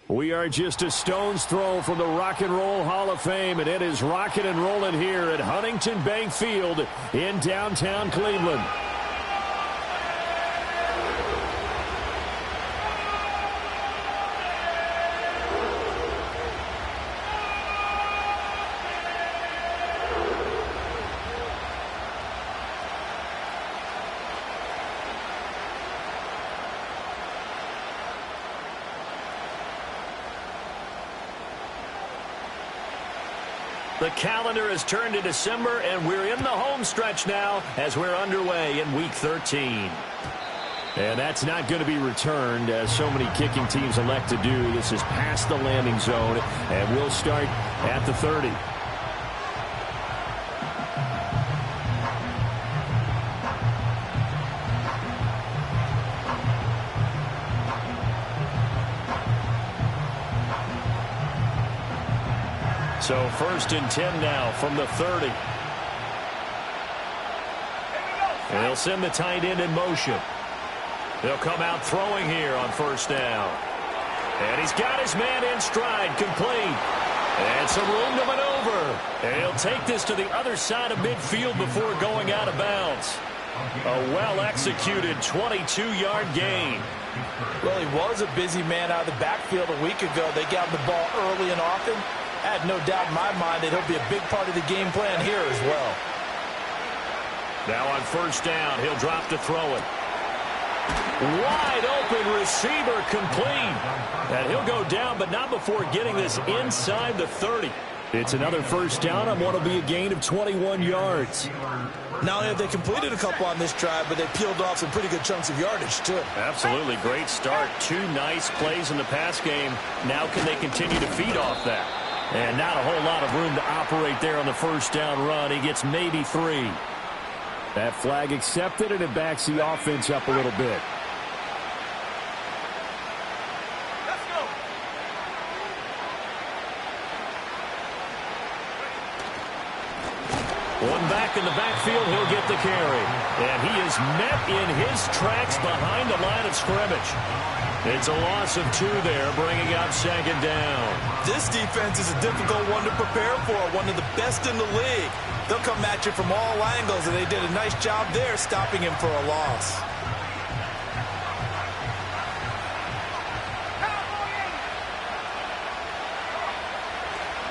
We are just a stone's throw from the Rock and Roll Hall of Fame, and it is rocking and rolling here at Huntington Bank Field in downtown Cleveland. The calendar has turned to December, and we're in the home stretch now as we're underway in Week 13. And that's not going to be returned, as so many kicking teams elect to do. This is past the landing zone, and we'll start at the 30. So 1st and 10 now from the 30. And he'll send the tight end in motion. They'll come out throwing here on 1st down. And he's got his man in stride, complete. And some room to maneuver. And he'll take this to the other side of midfield before going out of bounds. A well-executed 22-yard gain. Well, he was a busy man out of the backfield a week ago. They got the ball early and often. I have no doubt in my mind that he'll be a big part of the game plan here as well. Now on 1st down, he'll drop to throw it. Wide open receiver, complete. And he'll go down, but not before getting this inside the 30. It's another 1st down on what will be a gain of 21 yards. Not only have they completed a couple on this drive, but they peeled off some pretty good chunks of yardage, too. Absolutely. Great start. 2 nice plays in the pass game. Now can they continue to feed off that? And not a whole lot of room to operate there on the 1st down run. He gets maybe 3. That flag accepted, and it backs the offense up a little bit. Let's go. One back in the backfield, he'll get the carry. And he is met in his tracks behind the line of scrimmage. It's a loss of 2 there, bringing up 2nd down. This defense is a difficult one to prepare for, one of the best in the league. They'll come at you from all angles, and they did a nice job there stopping him for a loss.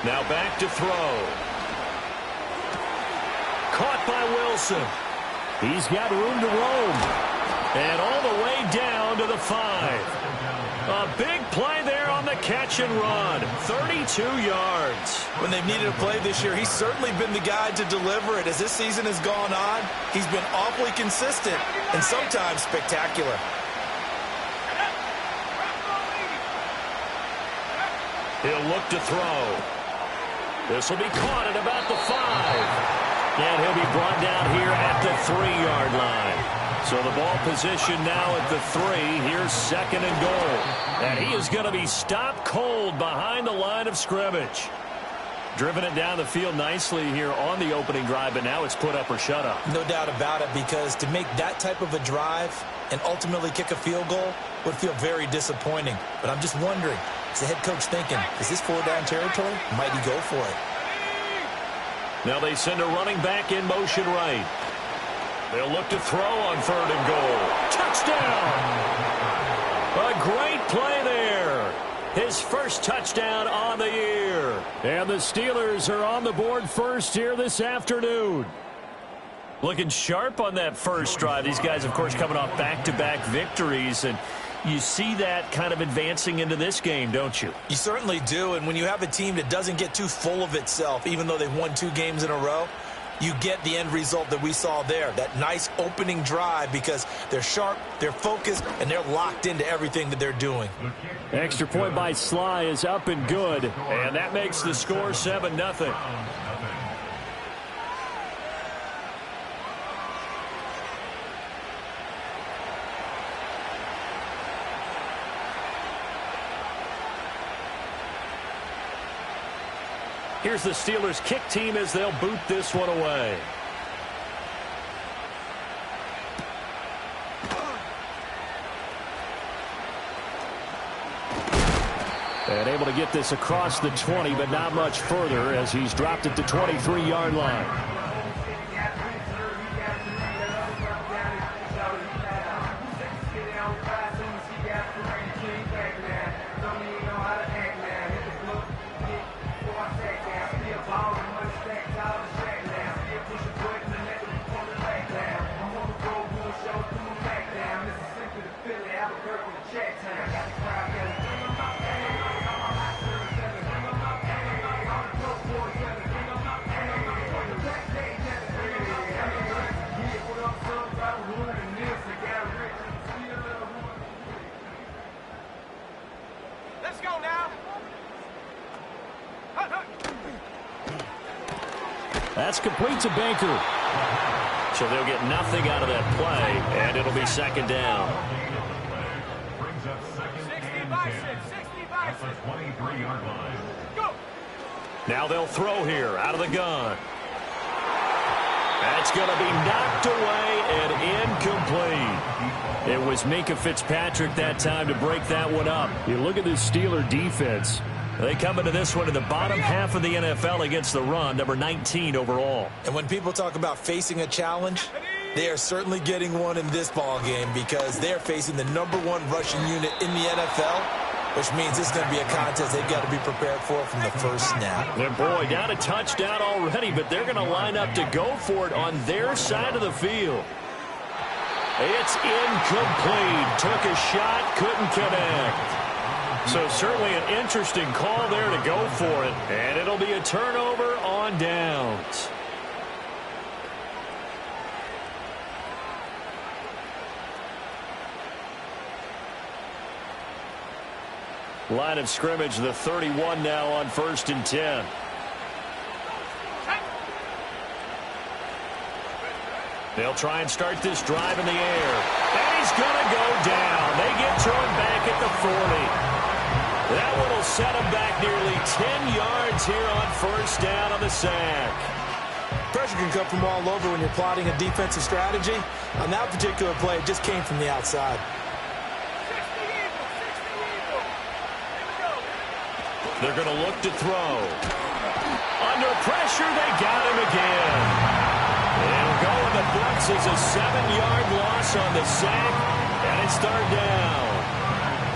Now back to throw. Caught by Wilson. He's got room to roam. And all the way down to the 5. A big play there on the catch and run. 32 yards. When they've needed a play this year, he's certainly been the guy to deliver it. As this season has gone on, he's been awfully consistent and sometimes spectacular. He'll look to throw. This will be caught at about the 5. And he'll be brought down here at the 3-yard line. So the ball position now at the 3. Here's 2nd and goal. And he is going to be stopped cold behind the line of scrimmage. Driven it down the field nicely here on the opening drive, but now it's put up or shut up. No doubt about it, because to make that type of a drive and ultimately kick a field goal would feel very disappointing. But I'm just wondering, is the head coach thinking, is this 4-down territory? Might he go for it? Now they send a running back in motion right. They'll look to throw on 3rd and goal. Touchdown! A great play there. His first touchdown on the year. And the Steelers are on the board first here this afternoon. Looking sharp on that first drive. These guys, of course, coming off back-to-back victories, and you see that kind of advancing into this game, don't you? You certainly do, and when you have a team that doesn't get too full of itself, even though they've won 2 games in a row, you get the end result that we saw there, that nice opening drive, because they're sharp, they're focused, and they're locked into everything that they're doing. Extra point by Sly is up and good. And that makes the score 7-0. Here's the Steelers kick team as they'll boot this one away. And able to get this across the 20, but not much further as he's dropped it to 23-yard line. Let's go now. That's complete to Baker. So they'll get nothing out of that play, and it'll be second down. 60 by 6, 60 by 6. 23-yard line. Go. Now they'll throw here out of the gun. That's going to be knocked away and incomplete. It was Minkah Fitzpatrick that time to break that one up. You look at this Steeler defense. They come into this one in the bottom half of the NFL against the run, number 19 overall. And when people talk about facing a challenge, they are certainly getting one in this ball game because they're facing the #1 rushing unit in the NFL, which means it's going to be a contest they've got to be prepared for from the first snap. And boy, down a touchdown already, but they're going to line up to go for it on their side of the field. It's incomplete. Took a shot, couldn't connect. So certainly an interesting call there to go for it. And it'll be a turnover on downs. Line of scrimmage, the 31 now on 1st and 10. They'll try and start this drive in the air. And he's going to go down. They get to him back at the 40. That one will set him back nearly 10 yards here on 1st down on the sack. Pressure can come from all over when you're plotting a defensive strategy. On that particular play, it just came from the outside. 60 eagle. Here we go. They're going to look to throw. Under pressure, they got him again. It'll go in the books as a 7-yard loss on the sack, and it's 3rd down.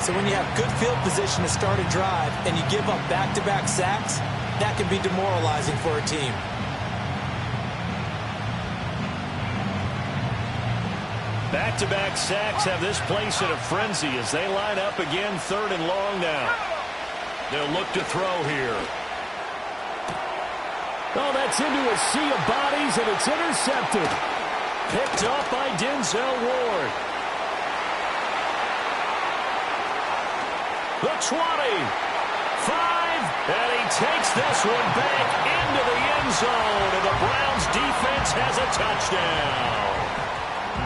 So when you have good field position to start a drive and you give up back-to-back sacks, that can be demoralizing for a team. Back-to-back sacks have this place in a frenzy as they line up again 3rd and long now. They'll look to throw here. Oh, that's into a sea of bodies, and it's intercepted. Picked up by Denzel Ward. The 20. 5. And he takes this one back into the end zone. And the Browns defense has a touchdown.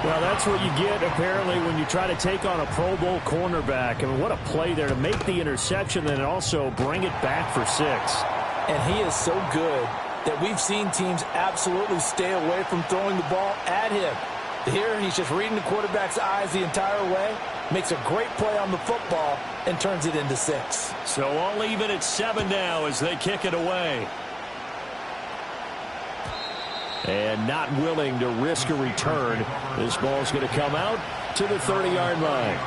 Well, that's what you get, apparently, when you try to take on a Pro Bowl cornerback. I mean, what a play there to make the interception and also bring it back for 6. And he is so good that we've seen teams absolutely stay away from throwing the ball at him. Here, he's just reading the quarterback's eyes the entire way, makes a great play on the football, and turns it into 6. So all even at 7 now as they kick it away. And not willing to risk a return. This ball's going to come out to the 30-yard line.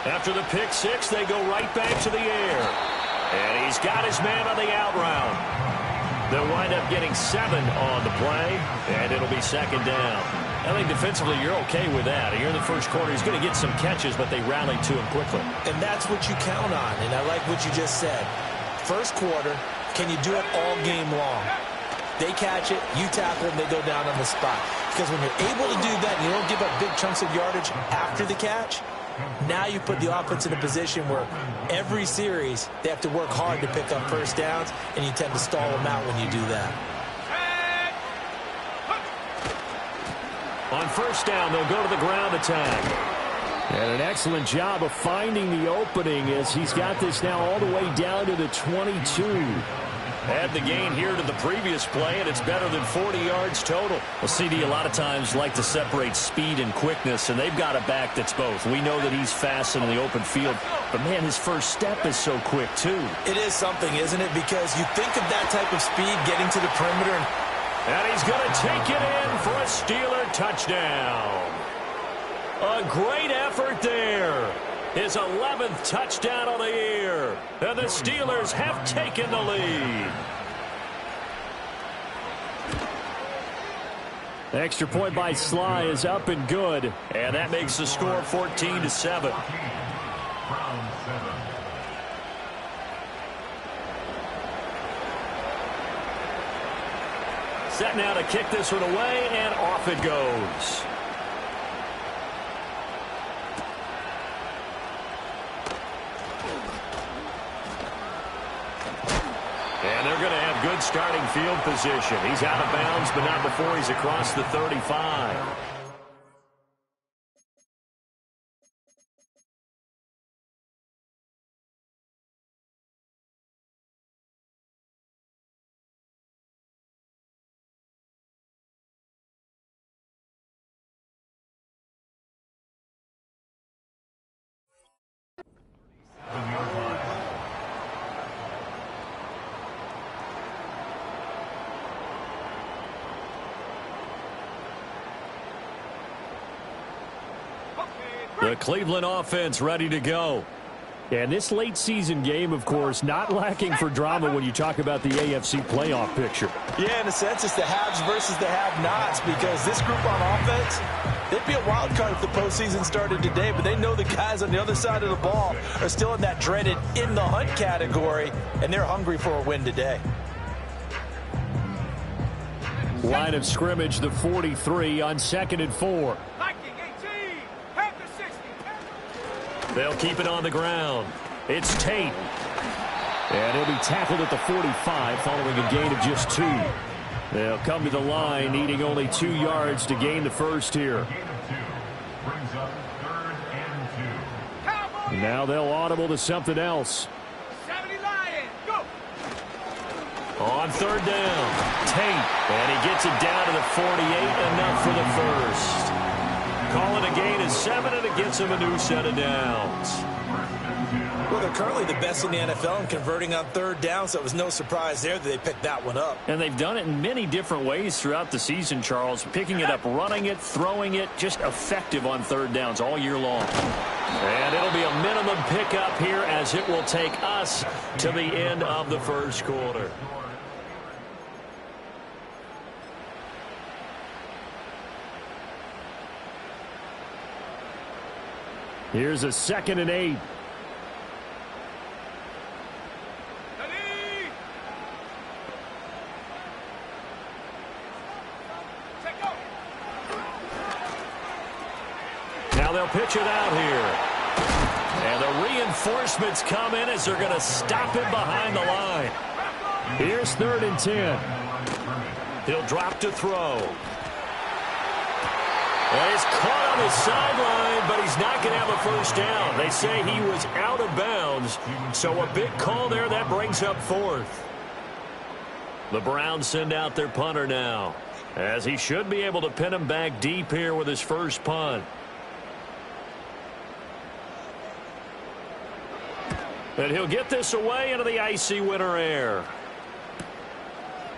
After the pick 6, they go right back to the air. And he's got his man on the out route. They'll wind up getting 7 on the play, and it'll be 2nd down. I think defensively you're okay with that. Here in the first quarter, he's going to get some catches, but they rally to him quickly. And that's what you count on, and I like what you just said. First quarter, can you do it all game long? They catch it, you tackle them, they go down on the spot. Because when you're able to do that and you don't give up big chunks of yardage after the catch, now you put the offense in a position where every series they have to work hard to pick up 1st downs, and you tend to stall them out when you do that. On 1st down, they'll go to the ground attack. And an excellent job of finding the opening as he's got this now all the way down to the 22. Add the gain here to the previous play, and it's better than 40 yards total. Well, CD a lot of times like to separate speed and quickness, and they've got a back that's both. We know that he's fast in the open field, but, man, his first step is so quick, too. It is something, isn't it? Because you think of that type of speed getting to the perimeter. And he's going to take it in for a Steeler touchdown. A great effort there. His 11th touchdown of the year. And the Steelers have taken the lead. Extra point by Sly is up and good. And that makes the score 14-7. Set now to kick this one away, and off it goes. And they're going to have good starting field position. He's out of bounds, but not before he's across the 35. The Cleveland offense ready to go. And this late season game, of course, not lacking for drama when you talk about the AFC playoff picture. Yeah, in a sense, it's the haves versus the have-nots, because this group on offense, they'd be a wild card if the postseason started today, but they know the guys on the other side of the ball are still in that dreaded in-the-hunt category, and they're hungry for a win today. Line of scrimmage, the 43 on 2nd and 4. They'll keep it on the ground. It's Tate. And he'll be tackled at the 45 following a gain of just 2. They'll come to the line needing only 2 yards to gain the first here. Now they'll audible to something else. 70 Lions, go! On 3rd down, Tate. And he gets it down to the 48, enough for the first. Calling a gain of 7, and it gets him a new set of downs. Well, they're currently the best in the NFL in converting on 3rd down, so it was no surprise there that they picked that one up. And they've done it in many different ways throughout the season, Charles. Picking it up, running it, throwing it, just effective on 3rd downs all year long. And it'll be a minimum pickup here as it will take us to the end of the first quarter. Here's a 2nd and 8. Now they'll pitch it out here. And the reinforcements come in as they're going to stop him behind the line. Here's 3rd and 10. He'll drop to throw. Well, he's caught on the sideline, but he's not going to have a first down. They say he was out of bounds, so a big call there. That brings up 4th. The Browns send out their punter now, as he should be able to pin him back deep here with his first punt. And he'll get this away into the icy winter air.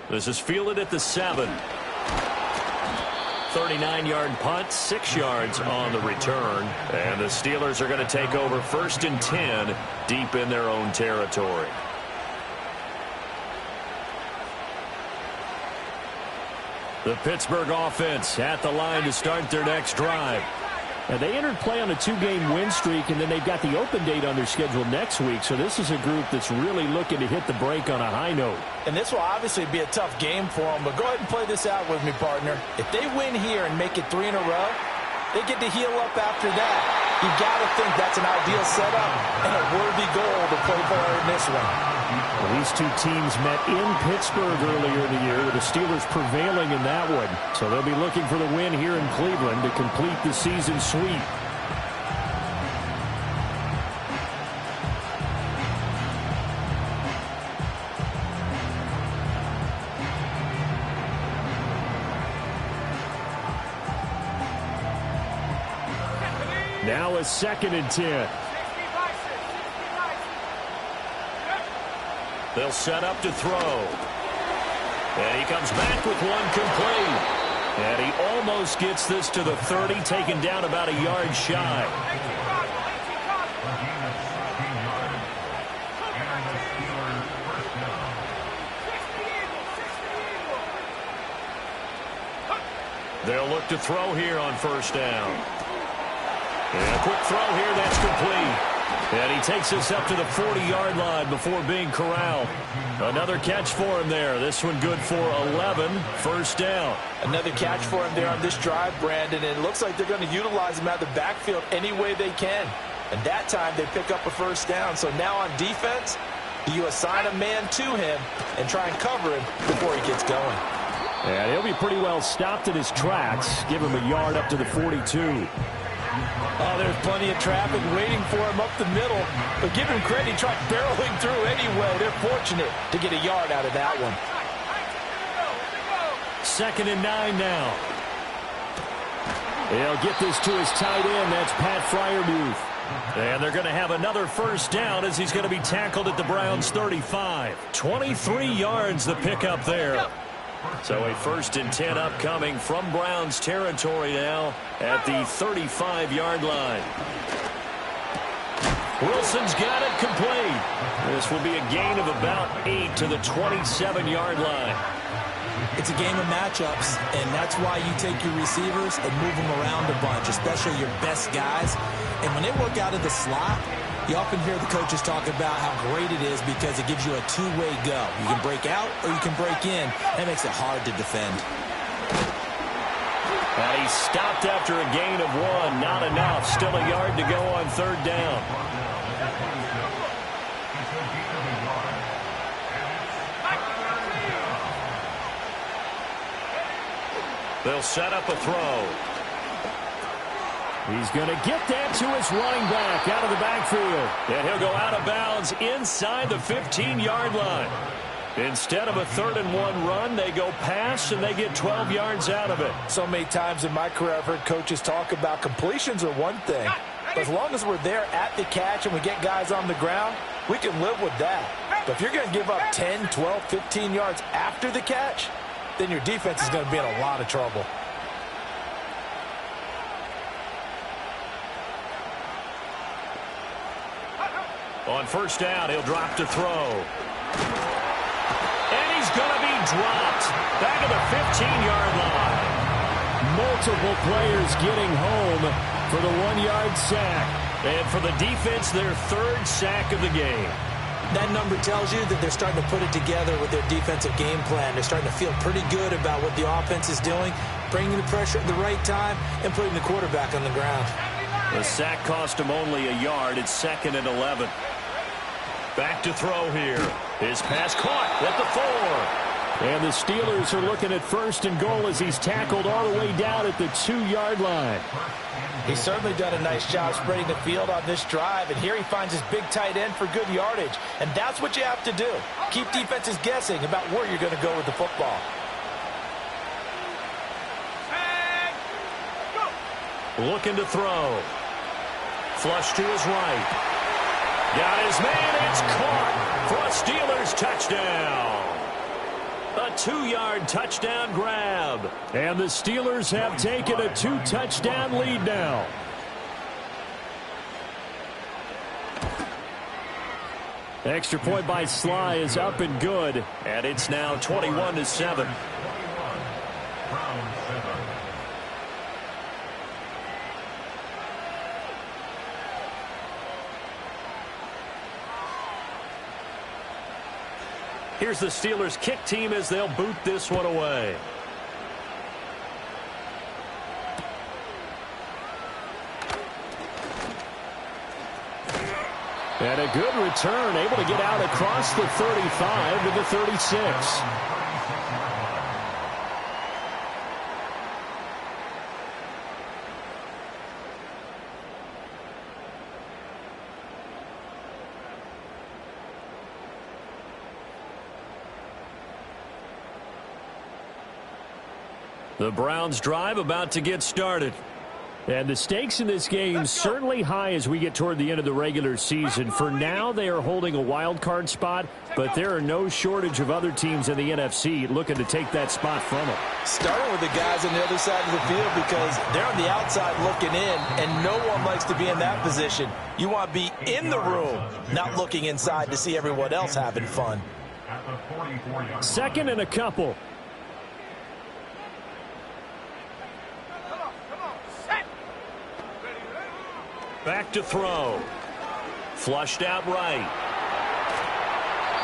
This is fielded at the 7. 39-yard punt, 6 yards on the return. And the Steelers are going to take over 1st and 10 deep in their own territory. The Pittsburgh offense at the line to start their next drive. And they entered play on a 2-game win streak, and then they've got the open date on their schedule next week. So this is a group that's really looking to hit the break on a high note. And this will obviously be a tough game for them, but go ahead and play this out with me, partner. If they win here and make it 3 in a row, they get to heal up after that. You've got to think that's an ideal setup and a worthy goal to play for in this one. Well, these two teams met in Pittsburgh earlier in the year, with the Steelers prevailing in that one. So they'll be looking for the win here in Cleveland to complete the season sweep. Now a 2nd and 10. They'll set up to throw. And he comes back with one complete. And he almost gets this to the 30, taken down about a yard shy. They'll look to throw here on 1st down. And a quick throw here, that's complete. And he takes this up to the 40-yard line before being corralled. Another catch for him there. This one good for 11, 1st down. Another catch for him there on this drive, Brandon. And it looks like they're going to utilize him out of the backfield any way they can. And that time they pick up a 1st down. So now on defense, you assign a man to him and try and cover him before he gets going. And he'll be pretty well stopped in his tracks. Give him a yard up to the 42. Oh, there's plenty of traffic waiting for him up the middle. But give him credit, he tried barreling through anyway. They're fortunate to get a yard out of that one. 2nd and 9 now. They'll get this to his tight end. That's Pat Freiermuth. And they're going to have another 1st down as he's going to be tackled at the Browns' 35. 23 yards the pickup there. So a 1st and 10 upcoming from Browns territory now at the 35-yard line. Wilson's got it complete. This will be a gain of about 8 to the 27-yard line. It's a game of matchups, and that's why you take your receivers and move them around a bunch, especially your best guys. And when they work out of the slot, you often hear the coaches talk about how great it is because it gives you a two-way go. You can break out or you can break in. That makes it hard to defend. And he stopped after a gain of 1. Not enough. Still a yard to go on 3rd down. They'll set up a throw. He's going to get that to his running back out of the backfield. And he'll go out of bounds inside the 15-yard line. Instead of a 3rd and 1 run, they go pass, and they get 12 yards out of it. So many times in my career I've heard coaches talk about completions are one thing. But as long as we're there at the catch and we get guys on the ground, we can live with that. But if you're going to give up 10, 12, 15 yards after the catch, then your defense is going to be in a lot of trouble. On 1st down, he'll drop to throw. And he's going to be dropped back at the 15-yard line. Multiple players getting home for the 1-yard sack. And for the defense, their 3rd sack of the game. That number tells you that they're starting to put it together with their defensive game plan. They're starting to feel pretty good about what the offense is doing, bringing the pressure at the right time, and putting the quarterback on the ground. The sack cost him only a yard. It's 2nd and 11. Back to throw here. His pass caught at the 4. And the Steelers are looking at 1st and goal as he's tackled all the way down at the 2-yard line. He's certainly done a nice job spreading the field on this drive, and here he finds his big tight end for good yardage. And that's what you have to do. Keep defenses guessing about where you're going to go with the football. Looking to throw. Flush to his right. Got his man. It's caught for a Steelers touchdown. A 2-yard touchdown grab. And the Steelers have taken a 2-touchdown lead now. Extra point by Sly is up and good. And it's now 21-7. Here's the Steelers kick team as they'll boot this one away. And a good return, able to get out across the 35 to the 36. The Browns drive about to get started. And the stakes in this game certainly high as we get toward the end of the regular season. For now, they are holding a wild card spot, but there are no shortage of other teams in the NFC looking to take that spot from them. Starting with the guys on the other side of the field because they're on the outside looking in, and no one likes to be in that position. You want to be in the room, not looking inside to see everyone else having fun. Second and a couple. Back to throw. Flushed out right.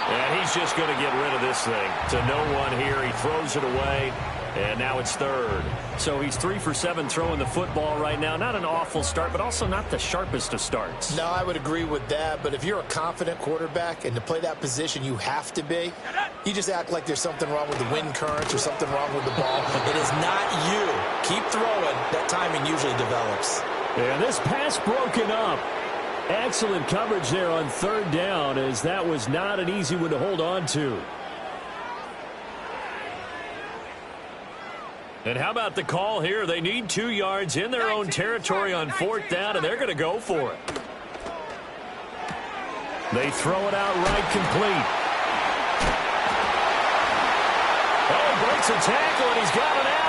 And he's just going to get rid of this thing. To no one here. He throws it away. And now it's third. So he's 3 for 7 throwing the football right now. Not an awful start, but also not the sharpest of starts. No, I would agree with that. But if you're a confident quarterback and to play that position you have to be, you just act like there's something wrong with the wind currents or something wrong with the ball. It is not you. Keep throwing. That timing usually develops. And this pass broken up. Excellent coverage there on third down, as that was not an easy one to hold on to. And how about the call here? They need 2 yards in their own territory on fourth down, and they're going to go for it. They throw it out right, complete. Oh, breaks a tackle, and he's got an alley.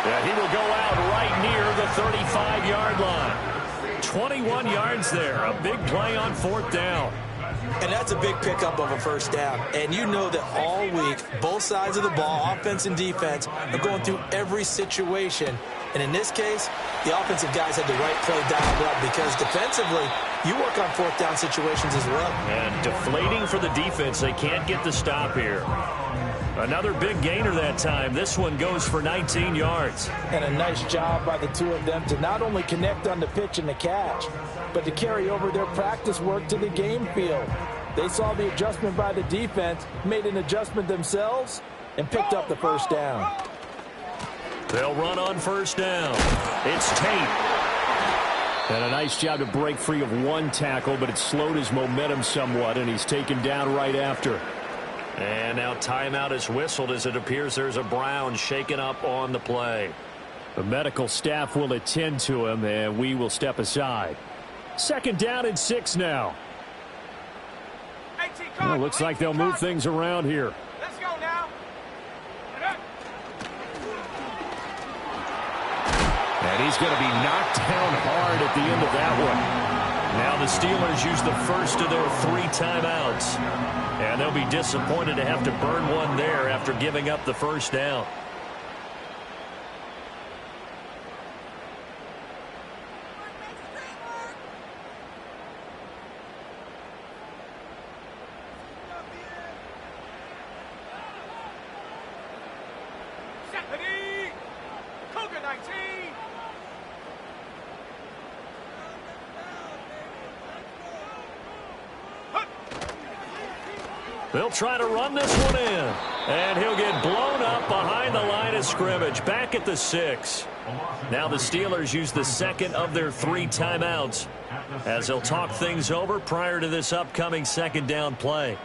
Yeah, he will go out right near the 35-yard line. 21 yards there. A big play on fourth down. And that's a big pickup of a first down. And you know that all week, both sides of the ball, offense and defense, are going through every situation. And in this case, the offensive guys had the right play dialed up because defensively, you work on fourth down situations as well. And deflating for the defense. They can't get the stop here. Another big gainer that time. This one goes for 19 yards. And a nice job by the two of them to not only connect on the pitch and the catch, but to carry over their practice work to the game field. They saw the adjustment by the defense, made an adjustment themselves, and picked up the first down. They'll run on first down. It's Tate. And a nice job to break free of one tackle, but it slowed his momentum somewhat, and he's taken down right after. And now timeout is whistled as it appears there's a Brown shaken up on the play. The medical staff will attend to him, and we will step aside. Second down and 6 now. Well, looks like they'll move things around here. Let's go now. And he's going to be knocked down hard at the end of that one. Now the Steelers use the first of their 3 timeouts. And they'll be disappointed to have to burn one there after giving up the first down. They'll try to run this one in. And he'll get blown up behind the line of scrimmage. Back at the 6. Now the Steelers use the second of their 3 timeouts as they'll talk things over prior to this upcoming second down play.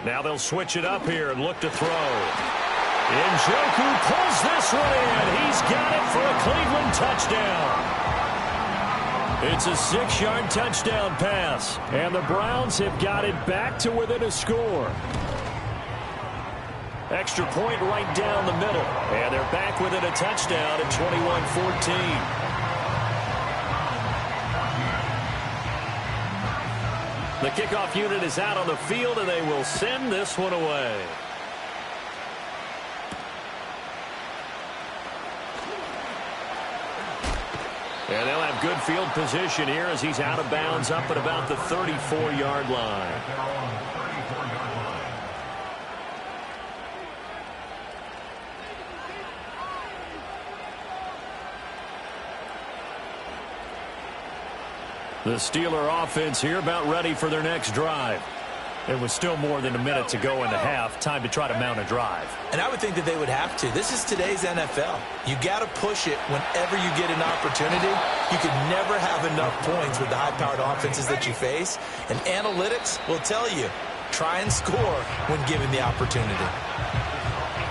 Now they'll switch it up here and look to throw. Njoku pulls this one in. He's got it for a Cleveland touchdown. It's a 6-yard touchdown pass. And the Browns have got it back to within a score. Extra point right down the middle. And they're back within a touchdown at 21-14. The kickoff unit is out on the field, and they will send this one away. And they'll have good field position here as he's out of bounds up at about the 34-yard line. The Steeler offense here about ready for their next drive. It was still more than a minute to go in the half. Time to try to mount a drive. And I would think that they would have to. This is today's NFL. You got to push it whenever you get an opportunity. You can never have enough points with the high-powered offenses that you face. And analytics will tell you, try and score when given the opportunity.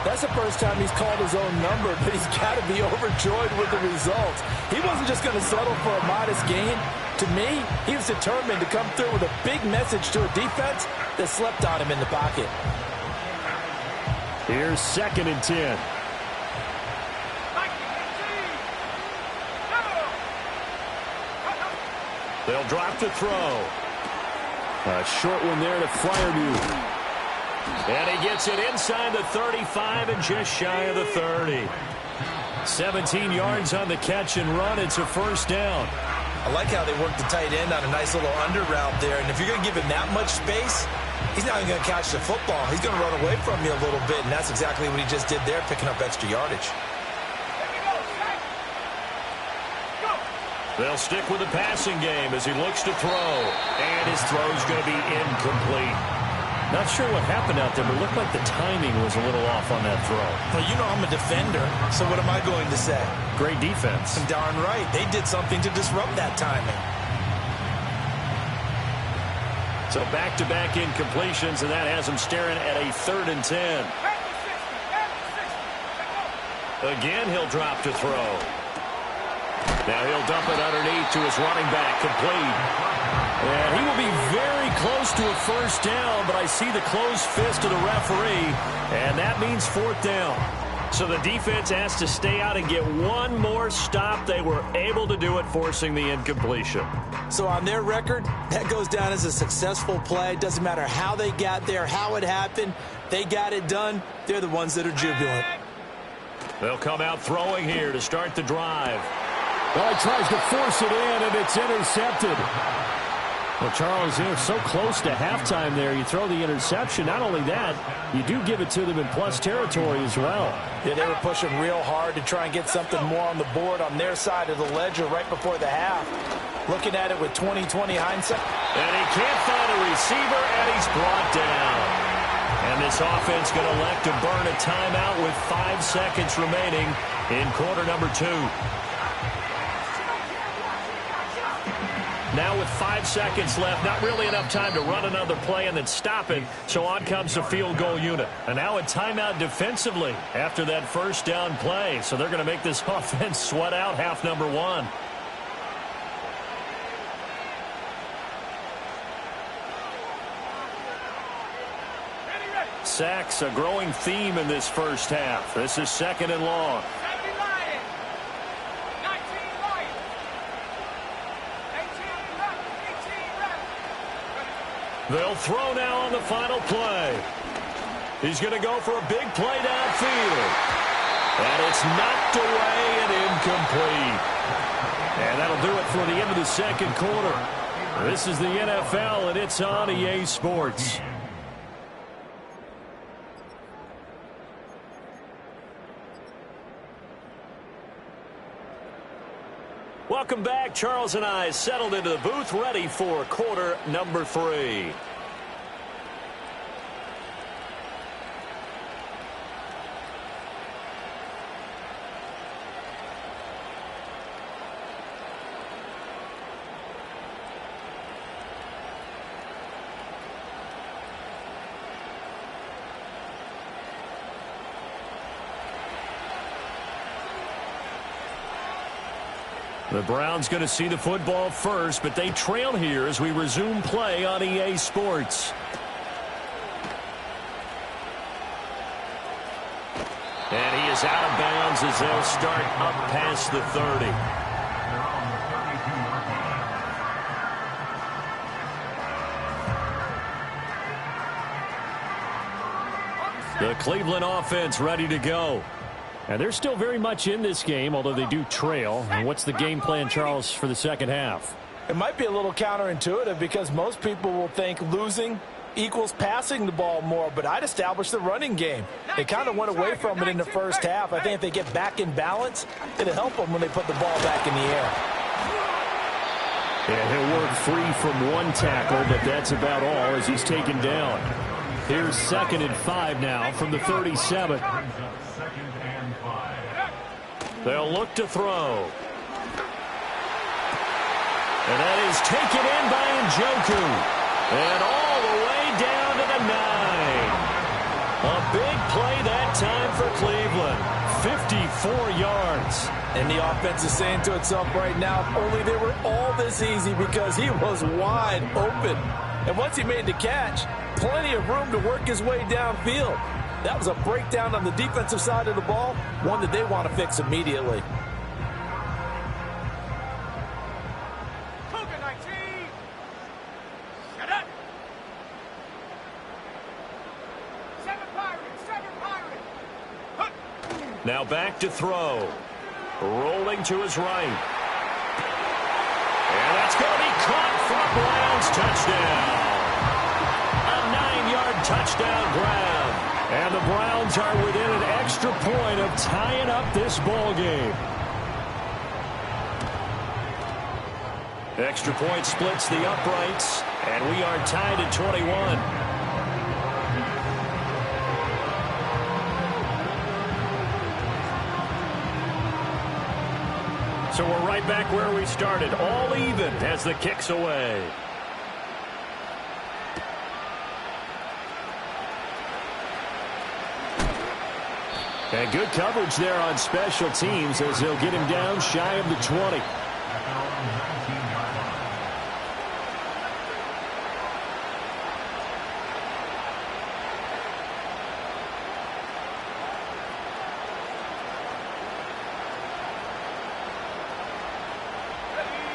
That's the first time he's called his own number, but he's got to be overjoyed with the results. He wasn't just going to settle for a modest gain. To me, he was determined to come through with a big message to a defense that slept on him in the pocket. Here's 2nd and 10. They'll drop to throw. A short one there to Fryermuth. And he gets it inside the 35 and just shy of the 30. 17 yards on the catch and run. It's a first down. I like how they work the tight end on a nice little under route there. And if you're going to give him that much space, he's not even going to catch the football. He's going to run away from you a little bit, and that's exactly what he just did there, picking up extra yardage. They'll stick with the passing game as he looks to throw. And his throw's going to be incomplete. Not sure what happened out there, but it looked like the timing was a little off on that throw. Well, you know I'm a defender, so what am I going to say? Great defense. Darn right. They did something to disrupt that timing. So back-to-back incompletions, and that has him staring at a 3rd and 10. Again, he'll drop to throw. Now he'll dump it underneath to his running back, complete. And he will be very close to a first down, but I see the closed fist of the referee, and that means 4th down. So the defense has to stay out and get one more stop. They were able to do it, forcing the incompletion. So on their record, that goes down as a successful play. Doesn't matter how they got there, how it happened. They got it done. They're the ones that are jubilant. They'll come out throwing here to start the drive. Well, he tries to force it in, and it's intercepted. Well, Charles, they're so close to halftime there. You throw the interception. Not only that, you do give it to them in plus territory as well. Yeah, they were pushing real hard to try and get something more on the board on their side of the ledger right before the half. Looking at it with 20/20 hindsight. And he can't find a receiver, and he's brought down. And this offense going to elect to burn a timeout with 5 seconds remaining in quarter number 2. Now with 5 seconds left, not really enough time to run another play and then stop it. So on comes the field goal unit. And now a timeout defensively after that first down play. So they're going to make this offense sweat out half number 1. Sacks, a growing theme in this first half. This is 2nd and long. They'll throw now on the final play. He's going to go for a big play downfield. And it's knocked away and incomplete. And that'll do it for the end of the second quarter. This is the NFL, and it's on EA Sports. Welcome back. Charles and I settled into the booth, ready for quarter number 3. The Browns going to see the football first, but they trail here as we resume play on EA Sports. And he is out of bounds as they'll start up past the 30. The Cleveland offense ready to go. And they're still very much in this game, although they do trail. And what's the game plan, Charles, for the second half? It might be a little counterintuitive because most people will think losing equals passing the ball more, but I'd establish the running game. They kind of went away from it in the first half. I think if they get back in balance, it'll help them when they put the ball back in the air. And he'll work free from one tackle, but that's about all as he's taken down. Here's 2nd and 5 now from the 37. They'll look to throw. And that is taken in by Njoku. And all the way down to the 9. A big play that time for Cleveland. 54 yards. And the offense is saying to itself right now, if only they were all this easy, because he was wide open. And once he made the catch, plenty of room to work his way downfield. That was a breakdown on the defensive side of the ball, one that they want to fix immediately. Now back to throw. Rolling to his right. And that's going to be caught for a Browns touchdown. A 9-yard touchdown grab. And the Browns are within an extra point of tying up this ball game. Extra point splits the uprights, and we are tied at 21. So we're right back where we started, all even as the kick's away. And good coverage there on special teams as they'll get him down shy of the 20.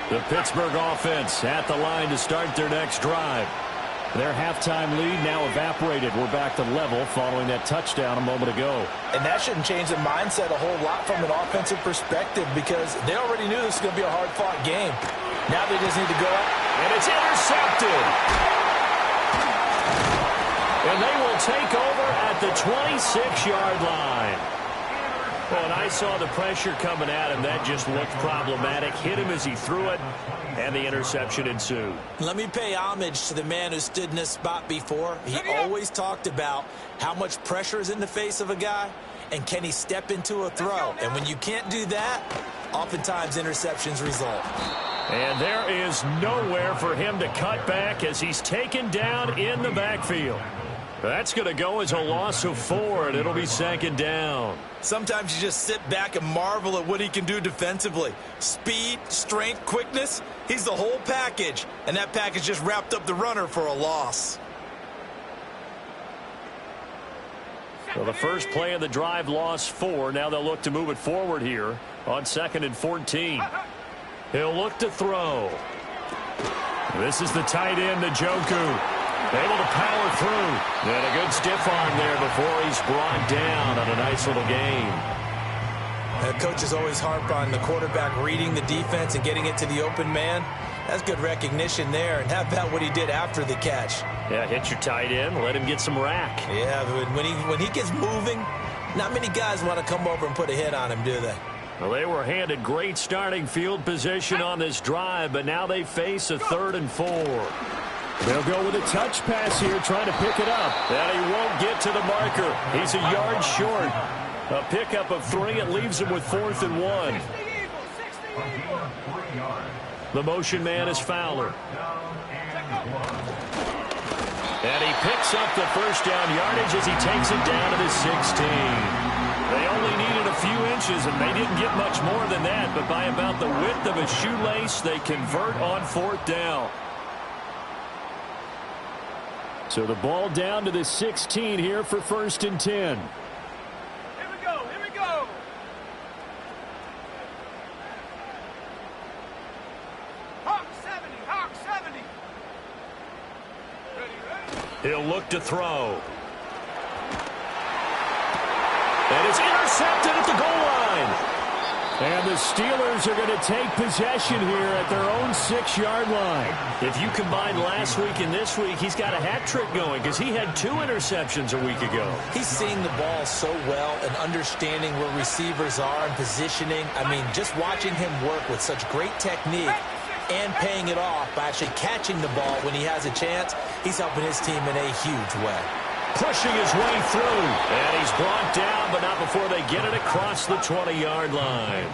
The Pittsburgh offense at the line to start their next drive. Their halftime lead now evaporated. We're back to level following that touchdown a moment ago. And that shouldn't change the mindset a whole lot from an offensive perspective, because they already knew this was going to be a hard-fought game. Now they just need to go up. And it's intercepted. And they will take over at the 26-yard line. Well, and I saw the pressure coming at him. That just looked problematic. Hit him as he threw it, and the interception ensued. Let me pay homage to the man who stood in this spot before. He always talked about how much pressure is in the face of a guy, and can he step into a throw. And when you can't do that, oftentimes interceptions result. And there is nowhere for him to cut back as he's taken down in the backfield. That's going to go as a loss of 4, and it'll be 2nd down. Sometimes you just sit back and marvel at what he can do defensively. Speed, strength, quickness, he's the whole package. And that package just wrapped up the runner for a loss. Well, the first play of the drive lost 4. Now they'll look to move it forward here on 2nd and 14. He'll look to throw. This is the tight end, Njoku. Able to power through. And a good stiff arm there before he's brought down on a nice little gain. Coaches always harp on the quarterback reading the defense and getting it to the open man. That's good recognition there. And how about what he did after the catch? Yeah, hit your tight end, let him get some rack. Yeah, when he gets moving, not many guys want to come over and put a hit on him, do they? Well, they were handed great starting field position on this drive, but now they face a 3rd and 4. They'll go with a touch pass here, trying to pick it up. And he won't get to the marker. He's a yard short. A pickup of 3. It leaves him with 4th and 1. The motion man is Fowler. And he picks up the first down yardage as he takes it down to the 16. They only needed a few inches, and they didn't get much more than that. But by about the width of a shoelace, they convert on 4th down. So the ball down to the 16 here for 1st and 10. Here we go, here we go. Hawk 70, Hawk 70. Ready. He'll look to throw. And it's intercepted at the goal line. And the Steelers are going to take possession here at their own 6-yard line. If you combine last week and this week, he's got a hat trick going because he had 2 interceptions a week ago. He's seeing the ball so well and understanding where receivers are and positioning. I mean, just watching him work with such great technique, and paying it off by actually catching the ball when he has a chance. He's helping his team in a huge way. Pushing his way through. And he's brought down, but not before they get it across the 20-yard line.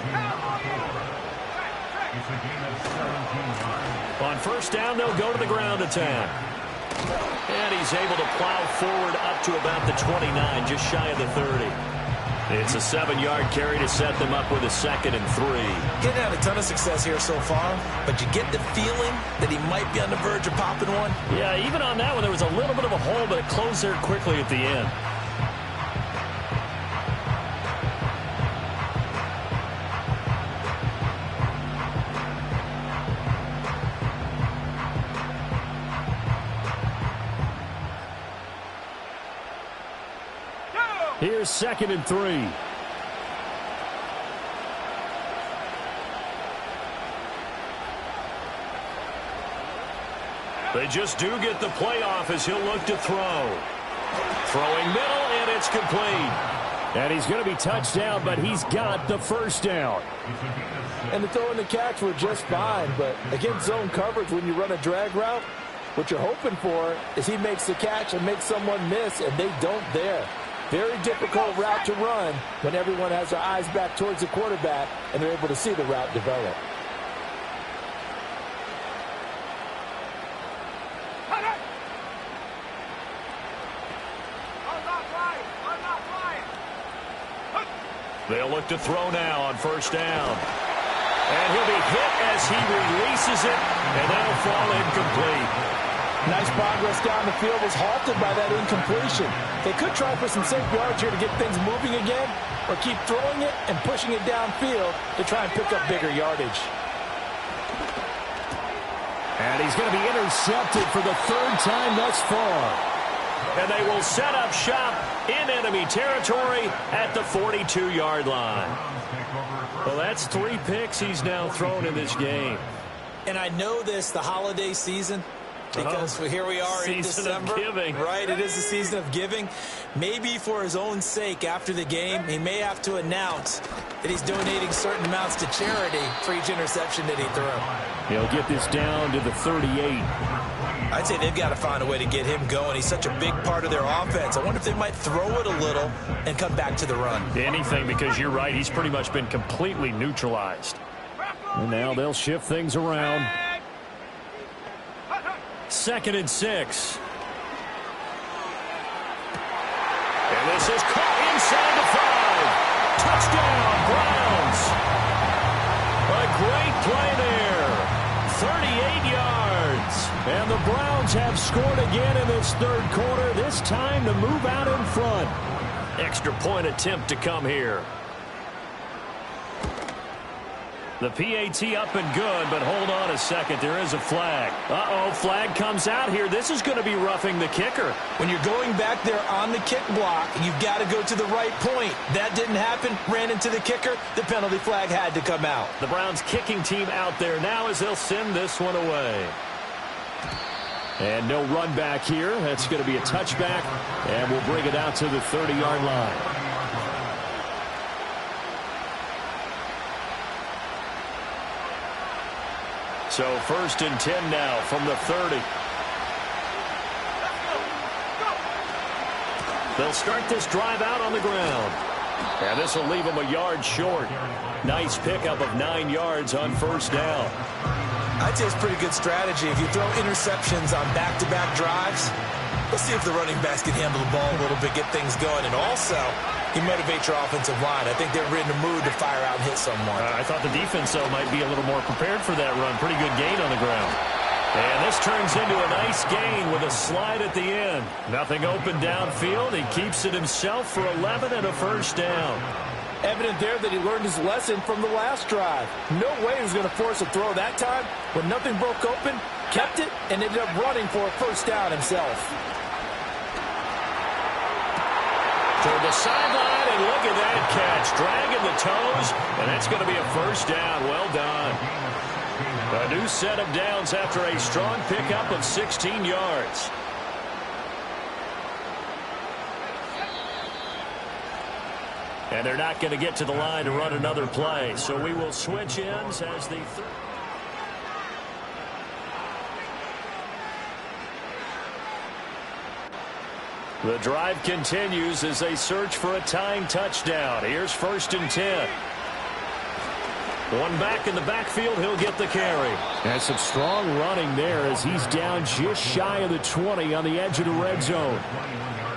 On first down, they'll go to the ground attack. And he's able to plow forward up to about the 29, just shy of the 30. It's a 7-yard carry to set them up with a 2nd and 3. Getting had a ton of success here so far, but you get the feeling that he might be on the verge of popping one. Yeah, even on that one, there was a little bit of a hole, but it closed there quickly at the end. Here's 2nd and 3. They just do get the playoff as he'll look to throw. Throwing middle, and it's complete. And he's going to be touched down, but he's got the first down. And the throw and the catch were just fine, but against zone coverage, when you run a drag route, what you're hoping for is he makes the catch and makes someone miss, and they don't there. Very difficult route to run when everyone has their eyes back towards the quarterback and they're able to see the route develop. They'll look to throw now on first down. And he'll be hit as he releases it, and that'll fall incomplete. Nice progress down the field, was halted by that incompletion. They could try for some safe yards here to get things moving again, or keep throwing it and pushing it downfield to try and pick up bigger yardage. And he's going to be intercepted for the 3rd time thus far. And they will set up shop in enemy territory at the 42-yard line. Well, that's 3 picks he's now thrown in this game. And I know this, the holiday season, because here we are in December. Season of giving. Right, it is the season of giving. Maybe for his own sake, after the game, he may have to announce that he's donating certain amounts to charity for each interception that he threw. He'll get this down to the 38. I'd say they've got to find a way to get him going. He's such a big part of their offense. I wonder if they might throw it a little and come back to the run. Anything, because you're right. He's pretty much been completely neutralized. And now they'll shift things around. 2nd and 6. And this is caught inside the 5. Touchdown, Browns. A great play there. 38 yards. And the Browns have scored again in this 3rd quarter. This time to move out in front. Extra point attempt to come here. The PAT up and good, but hold on a second. There is a flag. Uh-oh, flag comes out here. This is going to be roughing the kicker. When you're going back there on the kick block, you've got to go to the right point. That didn't happen. Ran into the kicker. The penalty flag had to come out. The Browns kicking team out there now as they'll send this one away. And no run back here. That's going to be a touchback, and we'll bring it out to the 30-yard line. So 1st and 10 now from the 30. They'll start this drive out on the ground. And this will leave them a yard short. Nice pickup of 9 yards on first down. I'd say it's pretty good strategy. If you throw interceptions on back-to-back drives, let's see if the running backs can handle the ball a little bit, get things going. And also, you motivate your offensive line. I think they're in the mood to fire out and hit someone. I thought the defense, though, might be a little more prepared for that run. Pretty good gain on the ground. And this turns into a nice gain with a slide at the end. Nothing open downfield. He keeps it himself for 11 and a first down. Evident there that he learned his lesson from the last drive. No way he was going to force a throw that time. When nothing broke open, kept it, and ended up running for a first down himself. Toward the sideline, and look at that catch. Dragging the toes, and that's going to be a first down. Well done. A new set of downs after a strong pickup of 16 yards. And they're not going to get to the line to run another play. So we will switch ends as the The drive continues as they search for a tying touchdown. Here's 1st and 10. One back in the backfield, he'll get the carry. And some strong running there as he's down just shy of the 20 on the edge of the red zone.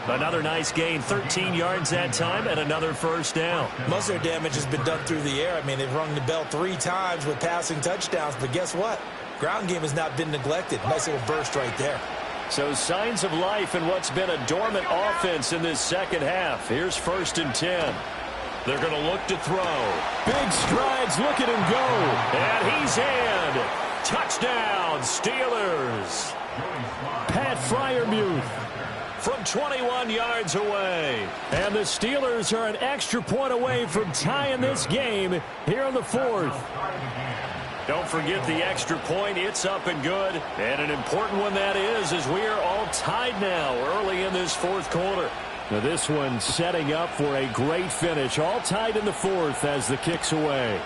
Another nice gain, 13 yards that time, and another 1st down. Most of their damage has been done through the air. I mean, they've rung the bell 3 times with passing touchdowns, but guess what? Ground game has not been neglected. Nice little burst right there. So signs of life in what's been a dormant offense in this second half. Here's 1st and 10. They're going to look to throw. Big strides, look at him go. And he's in. Touchdown, Steelers. Pat Freiermuth from 21 yards away. And the Steelers are an extra point away from tying this game here in the 4th. Don't forget the extra point. It's up and good. And an important one that is, as we are all tied now early in this 4th quarter. Now this one setting up for a great finish. All tied in the 4th as the kick's away.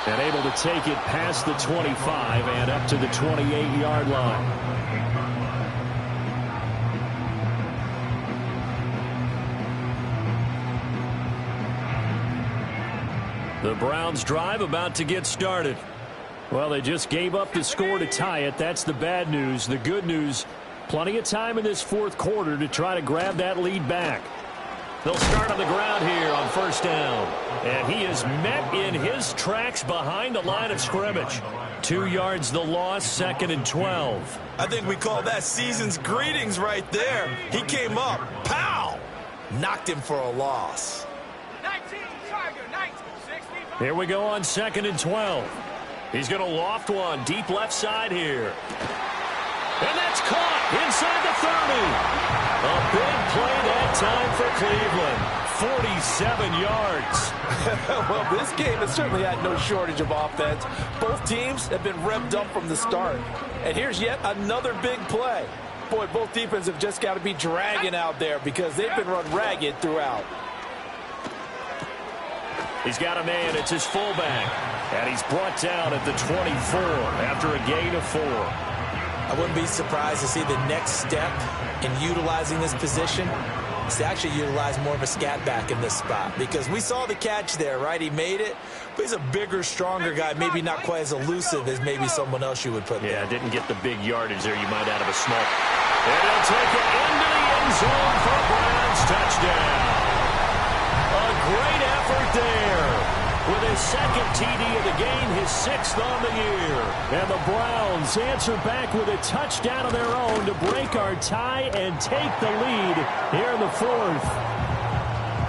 And able to take it past the 25 and up to the 28-yard line. The Browns drive about to get started. Well, they just gave up the score to tie it. That's the bad news. The good news, plenty of time in this 4th quarter to try to grab that lead back. They'll start on the ground here on 1st down. And he is met in his tracks behind the line of scrimmage. 2 yards the loss, 2nd and 12. I think we call that season's greetings right there. He came up, pow! Knocked him for a loss. 19, Tiger, 19, 65. Here we go on 2nd and 12. He's going to loft one deep left side here. And that's caught inside the 30. A big play that time for Cleveland. 47 yards. Well, this game has certainly had no shortage of offense. Both teams have been revved up from the start. And here's yet another big play. Boy, both defenses have just got to be dragging out there because they've been run ragged throughout. He's got a man. It's his fullback. And he's brought down at the 24 after a gain of 4. I wouldn't be surprised to see the next step in utilizing this position is to actually utilize more of a scat back in this spot. Because we saw the catch there, right? He made it. But he's a bigger, stronger guy. Maybe not quite as elusive as maybe someone else you would put there. Yeah, didn't get the big yardage there. You might out of a small. And he'll take it into the end zone for a Browns touchdown. A great effort there. With his 2nd TD of the game, his 6th on the year. And the Browns answer back with a touchdown of their own to break our tie and take the lead here in the 4th.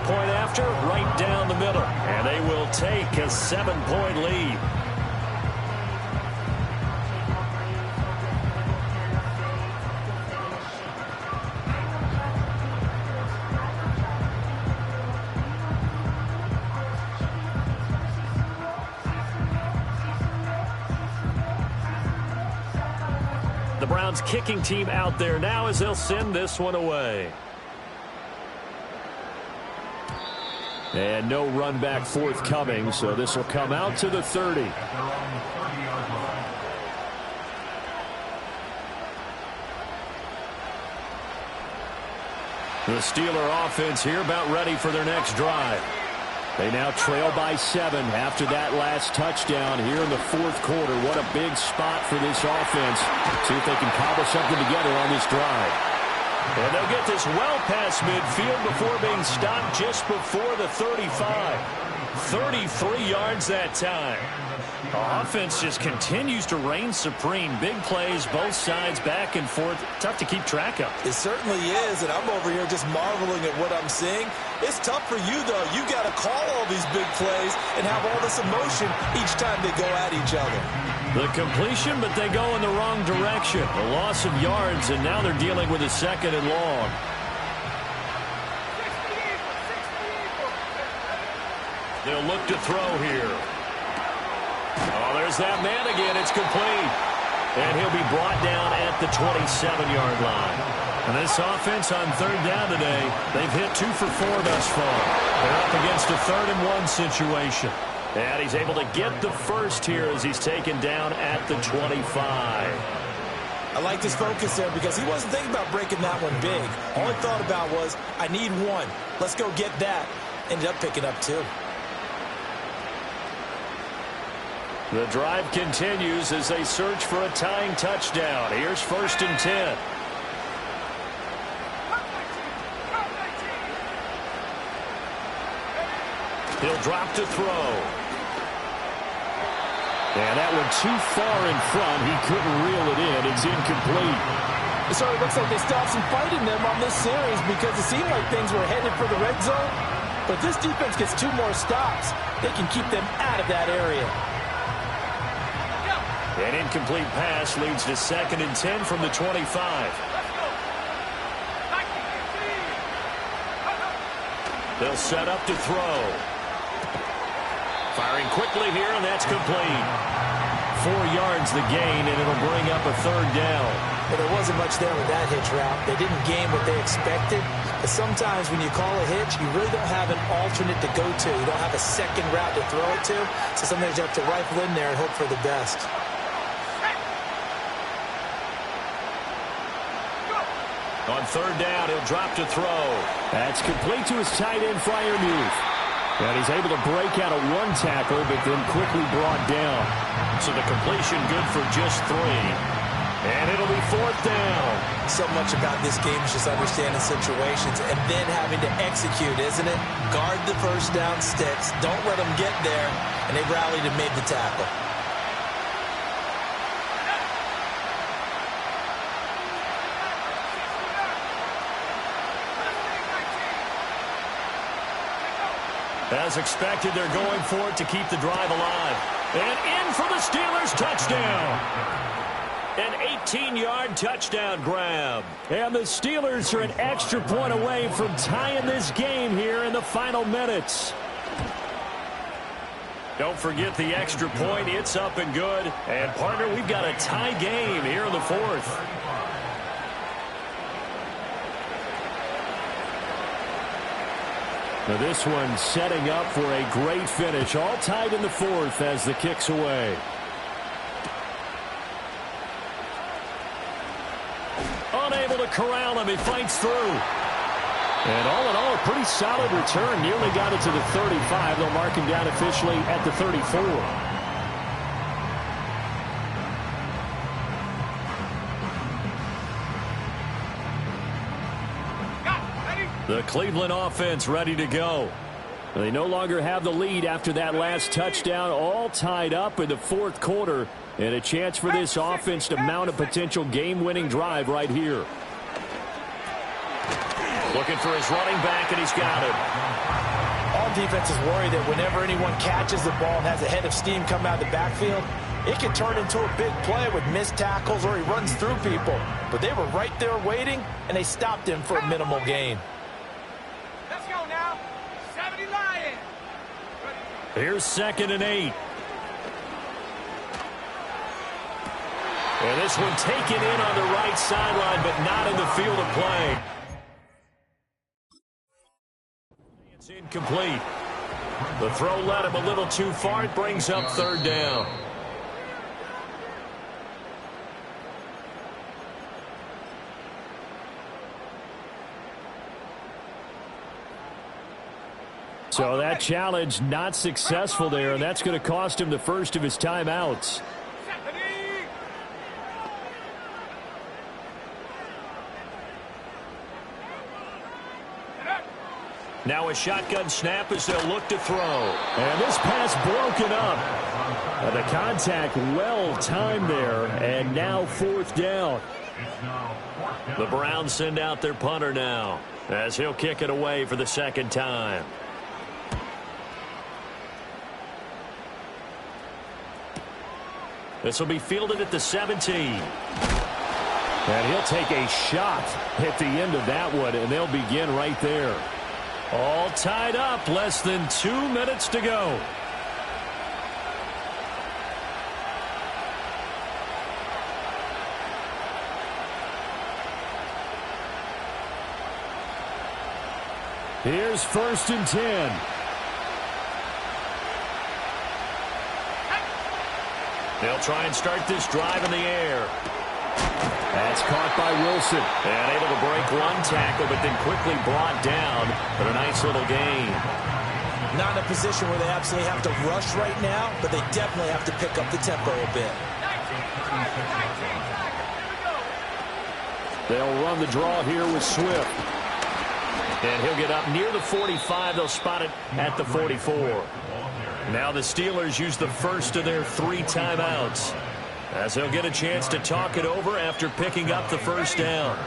Point after, right down the middle. And they will take a 7-point lead. The Browns kicking team out there now as they'll send this one away. And no run back forthcoming, so this will come out to the 30. The Steeler offense here about ready for their next drive. They now trail by 7 after that last touchdown here in the 4th quarter. What a big spot for this offense. See if they can cobble something together on this drive. And they'll get this well past midfield before being stopped just before the 35. 33 yards that time. The offense just continues to reign supreme. Big plays, both sides, back and forth. Tough to keep track of. It certainly is, and I'm over here just marveling at what I'm seeing. It's tough for you, though. You got to call all these big plays and have all this emotion each time they go at each other. The completion, but they go in the wrong direction. A loss of yards, and now they're dealing with a 2nd and long. They'll look to throw here. Oh, there's that man again. It's complete. And he'll be brought down at the 27-yard line. And this offense on 3rd down today, they've hit 2 for 4 thus far. They're up against a 3rd and 1 situation. And he's able to get the first here as he's taken down at the 25. I liked his focus there because he wasn't thinking about breaking that one big. All he thought about was, I need one. Let's go get that. Ended up picking up two. The drive continues as they search for a tying touchdown. Here's 1st and 10. He'll drop to throw. And that one too far in front. He couldn't reel it in. It's incomplete. It sort of looks like they still have some fight in them on this series because it seemed like things were headed for the red zone. But this defense gets 2 more stops. They can keep them out of that area. An incomplete pass leads to 2nd and 10 from the 25. They'll set up to throw. Firing quickly here, and that's complete. 4 yards the gain, and it'll bring up a 3rd down. Well, there wasn't much there with that hitch route. They didn't gain what they expected. But sometimes when you call a hitch, you really don't have an alternate to go to. You don't have a second route to throw it to. So sometimes you have to rifle in there and hope for the best. On 3rd down, he'll drop to throw. That's complete to his tight end, Freiermuth. And he's able to break out of 1 tackle, but then quickly brought down. So the completion good for just 3. And it'll be 4th down. So much about this game is just understanding situations and then having to execute, isn't it? Guard the first down sticks. Don't let them get there. And they rallied and made the tackle. As expected, they're going for it to keep the drive alive. And in for the Steelers, touchdown. An 18-yard touchdown grab. And the Steelers are an extra point away from tying this game here in the final minutes. Don't forget the extra point. It's up and good. And, partner, we've got a tie game here in the 4th. Now this one setting up for a great finish. All tied in the 4th as the kick's away. Unable to corral him. He fights through. And all in all, a pretty solid return. Nearly got it to the 35. They'll mark him down officially at the 34. The Cleveland offense ready to go. They no longer have the lead after that last touchdown. All tied up in the 4th quarter. And a chance for this offense to mount a potential game-winning drive right here. Looking for his running back, and he's got it. All defenses worry that whenever anyone catches the ball and has a head of steam come out of the backfield, it can turn into a big play with missed tackles or he runs through people. But they were right there waiting, and they stopped him for a minimal gain. Let's go now. 70 Lions. Here's 2nd and 8. And this one taken in on the right sideline, but not in the field of play. It's incomplete. The throw led him a little too far. It brings up 3rd down. So that challenge not successful there, and that's going to cost him the first of his timeouts. Now a shotgun snap as they'll look to throw. And this pass broken up. The contact well timed there, and now 4th down. The Browns send out their punter now as he'll kick it away for the 2nd time. This will be fielded at the 17. And he'll take a shot at the end of that one, and they'll begin right there. All tied up, less than 2 minutes to go. Here's 1st and 10. They'll try and start this drive in the air. That's caught by Wilson. And able to break one tackle, but then quickly brought down. But a nice little gain. Not in a position where they absolutely have to rush right now, but they definitely have to pick up the tempo a bit. They'll run the draw here with Swift. And he'll get up near the 45. They'll spot it at the 44. Now the Steelers use the first of their 3 timeouts, as they'll get a chance to talk it over after picking up the first down.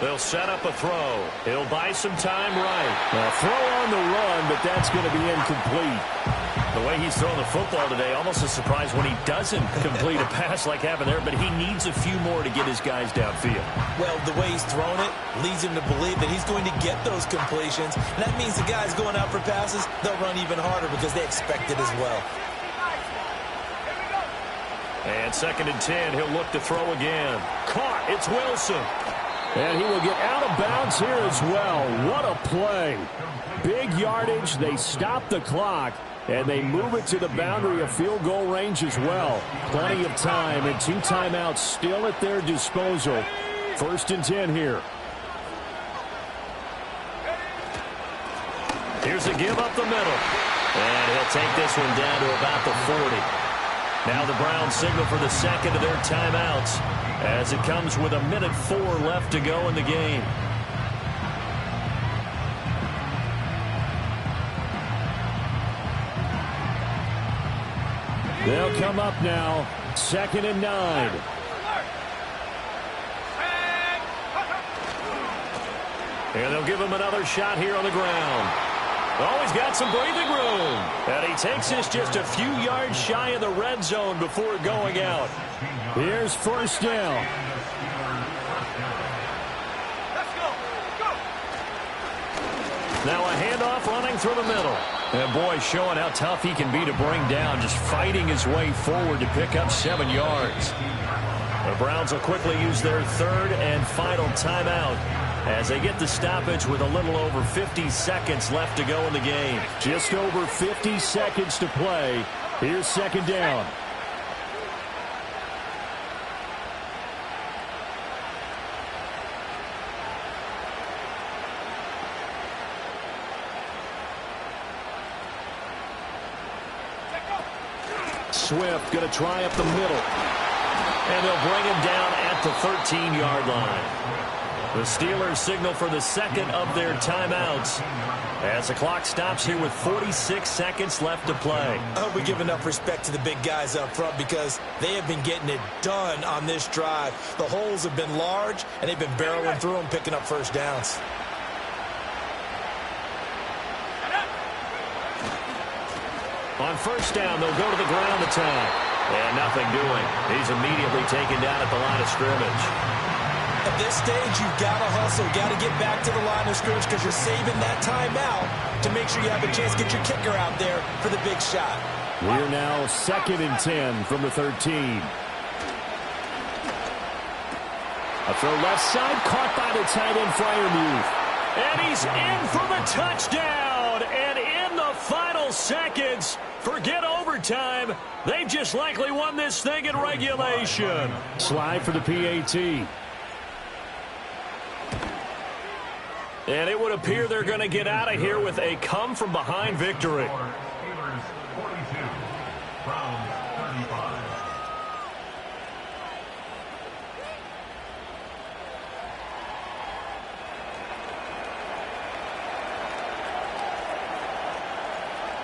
They'll set up a throw. He'll buy some time right. A throw on the run, but that's going to be incomplete. The way he's throwing the football today, almost a surprise when he doesn't complete a pass like happened there, but he needs a few more to get his guys downfield. Well, the way he's thrown it leads him to believe that he's going to get those completions. And that means the guys going out for passes, they'll run even harder because they expect it as well. And 2nd and 10, he'll look to throw again. Caught, it's Wilson. And he will get out of bounds here as well. What a play. Big yardage, they stop the clock, and they move it to the boundary of field goal range as well. Plenty of time and 2 timeouts still at their disposal. 1st and 10 here. Here's a give up the middle. And he'll take this one down to about the 40. Now the Browns signal for the 2nd of their timeouts, as it comes with 1:04 left to go in the game. They'll come up now, 2nd and 9. And they'll give him another shot here on the ground. Oh, he's got some breathing room. And he takes this just a few yards shy of the red zone before going out. Here's 1st down. Now a handoff running through the middle. And boy, showing how tough he can be to bring down, just fighting his way forward to pick up 7 yards. The Browns will quickly use their 3rd and final timeout as they get the stoppage with a little over 50 seconds left to go in the game. Just over 50 seconds to play. Here's 2nd down. Swift going to try up the middle. And they'll bring him down at the 13-yard line. The Steelers signal for the 2nd of their timeouts as the clock stops here with 46 seconds left to play. I hope we give enough respect to the big guys up front because they have been getting it done on this drive. The holes have been large, and they've been barreling through them, picking up first downs. On 1st down, they'll go to the ground attack. And nothing doing. He's immediately taken down at the line of scrimmage. At this stage, you've got to hustle, got to get back to the line of scrimmage because you're saving that timeout to make sure you have a chance to get your kicker out there for the big shot. We're now 2nd and 10 from the 13. A throw left side, caught by the tight end, Freiermuth. And he's in for the touchdown. And in the final seconds, forget overtime. They've just likely won this thing in regulation. Slide for the PAT. And it would appear they're going to get out of here with a come-from-behind victory.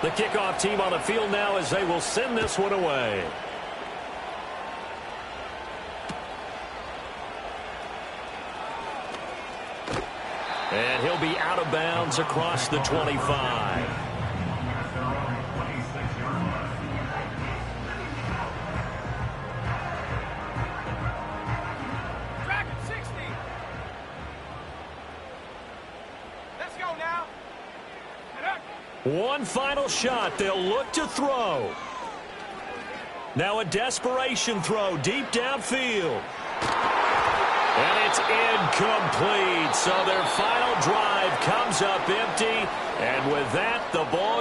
The kickoff team on the field now as they will send this one away. And he'll be out of bounds across the 25. One final shot. They'll look to throw. Now a desperation throw deep downfield. And it's incomplete. So their final drive comes up empty. And with that, the ball